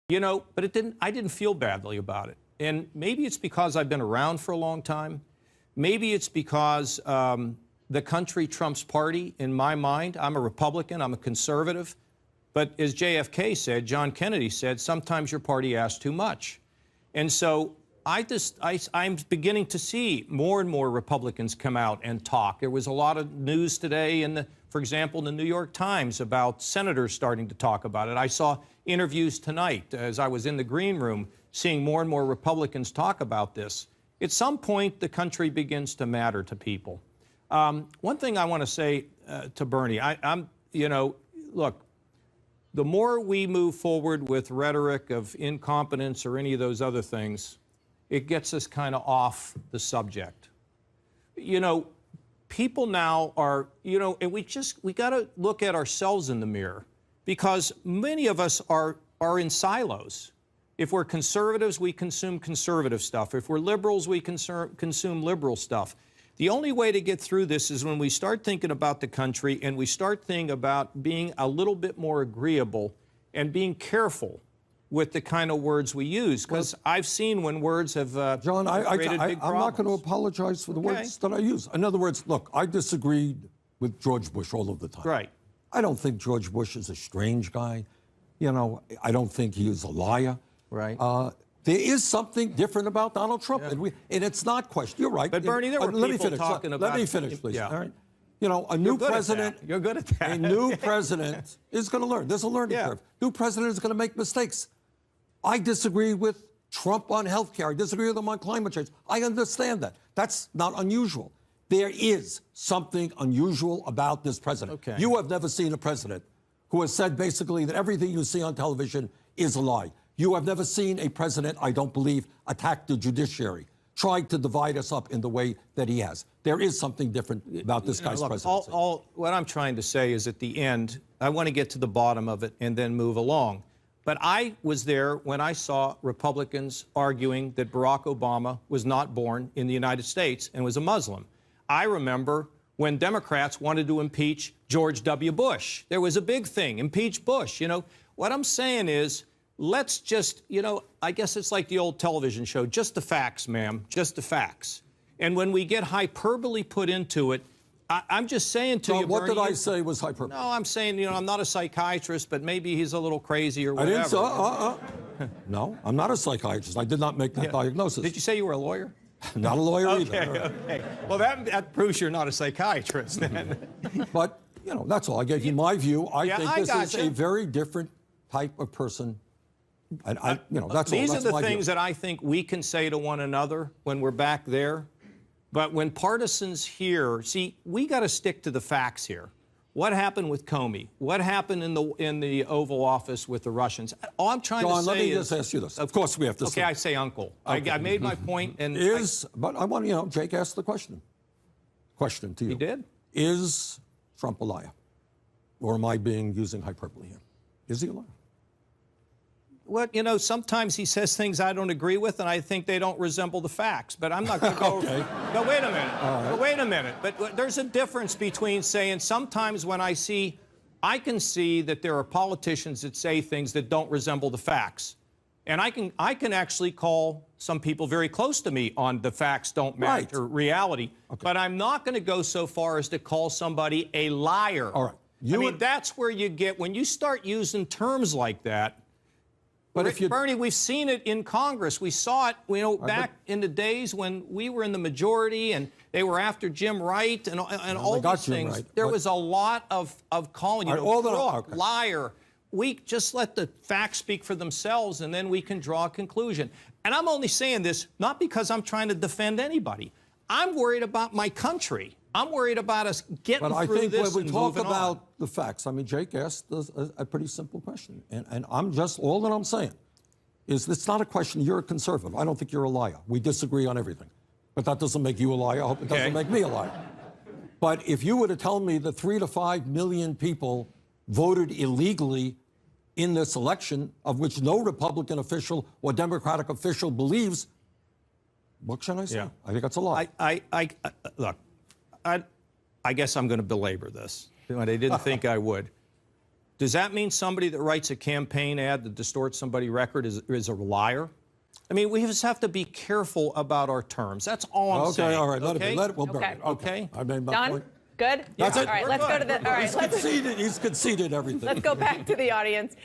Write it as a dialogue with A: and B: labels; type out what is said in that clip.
A: You know, but I didn't feel badly about it. And maybe it's because I've been around for a long time. Maybe it's because the country trumps party in my mind. I'm a Republican, I'm a conservative. But as JFK said, John Kennedy said, sometimes your party asks too much. And so I'm beginning to see more and more Republicans come out and talk. There was a lot of news today, for example, in the New York Times about senators starting to talk about it. I saw interviews tonight as I was in the green room, seeing more and more Republicans talk about this. At some point, the country begins to matter to people. One thing I want to say to Bernie, look, the more we move forward with rhetoric of incompetence or any of those other things, it gets us kind of off the subject. You know, people now are, and we got to look at ourselves in the mirror, because many of us are in silos. If we're conservatives, we consume conservative stuff. If we're liberals, we consume liberal stuff. The only way to get through this is when we start thinking about the country and we start thinking about being a little bit more agreeable and being careful with the kind of words we use. Because I've seen when words have
B: John,
A: created big problems.
B: I'm not going to apologize for the words that I use. In other words, look, I disagreed with George Bush all of the time.
A: Right.
B: I don't think George Bush is a strange guy. You know, I don't think he is a liar.
A: Right.
B: There is something different about Donald Trump, and it's not questioned. You're right.
A: But Bernie, there were people talking about.
B: Let me finish, please.
A: Yeah.
B: All right. You know, a new president.
A: You're good at that.
B: A new president is going to learn. There's a learning curve. New president is going to make mistakes. I disagree with Trump on health care. I disagree with him on climate change. I understand that. That's not unusual. There is something unusual about this president.
A: Okay.
B: You have never seen a president who has said basically that everything you see on television is a lie. You have never seen a president, I don't believe, attack the judiciary, tried to divide us up in the way that he has. There is something different about this guy's presidency.
A: What I'm trying to say is at the end, I want to get to the bottom of it and then move along. But I was there when I saw Republicans arguing that Barack Obama was not born in the United States and was a Muslim. I remember when Democrats wanted to impeach George W. Bush. There was a big thing, impeach Bush. You know, what I'm saying is, let's just, I guess it's like the old television show, just the facts, ma'am, just the facts. And when we get hyperbole put into it, I'm just saying to you,
B: what
A: Bernie,
B: did I say was hyperbole?
A: No, I'm saying, I'm not a psychiatrist, but maybe he's a little crazy or whatever.
B: I didn't say, no, I'm not a psychiatrist. I did not make that diagnosis.
A: Did you say you were a lawyer?
B: Not a lawyer either.
A: Okay. Well, that proves you're not a psychiatrist then.
B: But, that's all. I gave you my view. I think this is
A: you.
B: a very different type of person. That's all.
A: These are the things that I think we can say to one another when we're back there. But when partisans here, see, we got to stick to the facts here. What happened with Comey? What happened in the Oval Office with the Russians? All I'm trying to say is...
B: John, let me just ask you this. Of course we have to say...
A: Okay, I say uncle. Okay. I made my point and...
B: But I want, Jake asked the question. Question to you.
A: He did?
B: Is Trump a liar? Or am I using hyperbole here? Is he a liar?
A: Well, sometimes he says things I don't agree with, and I think they don't resemble the facts. But I'm not going to go...
B: Okay.
A: No, wait a minute.
B: Right.
A: Wait a minute. But there's a difference between saying sometimes when I can see that there are politicians that say things that don't resemble the facts. And I can actually call some people very close to me on the facts don't match or reality. Okay. But I'm not going to go so far as to call somebody a liar.
B: All right.
A: That's where you get... When you start using terms like that... But Bernie, we've seen it in Congress. We saw it, back in the days when we were in the majority and they were after Jim Wright and all these things. Right. There was a lot of calling, crook, liar. We just let the facts speak for themselves, and then we can draw a conclusion. And I'm only saying this not because I'm trying to defend anybody. I'm worried about my country. I'm worried about us getting through this and moving on. But I think when we talk about
B: the facts, Jake asked a pretty simple question. And all that I'm saying is it's not a question, you're a conservative. I don't think you're a liar. We disagree on everything. But that doesn't make you a liar. I hope it doesn't make me a liar. But if you were to tell me that 3 to 5 million people voted illegally in this election, of which no Republican official or Democratic official believes, what should I say?
A: Yeah.
B: I think that's a lie.
A: Look, I guess I'm going to belabor this. I didn't think I would. Does that mean somebody that writes a campaign ad that distorts somebody's record is a liar? I mean, we just have to be careful about our terms. That's all I'm saying.
B: Okay, all right, let
A: okay?
B: it be. Let it, we'll burn
C: Okay.
B: it.
A: Okay.
B: I made my
C: Done?
B: point.
C: Good?
B: That's it.
C: All right,
A: We're
C: let's
A: good.
C: go to the. All right,
B: He's conceded everything.
C: let's go back to the audience.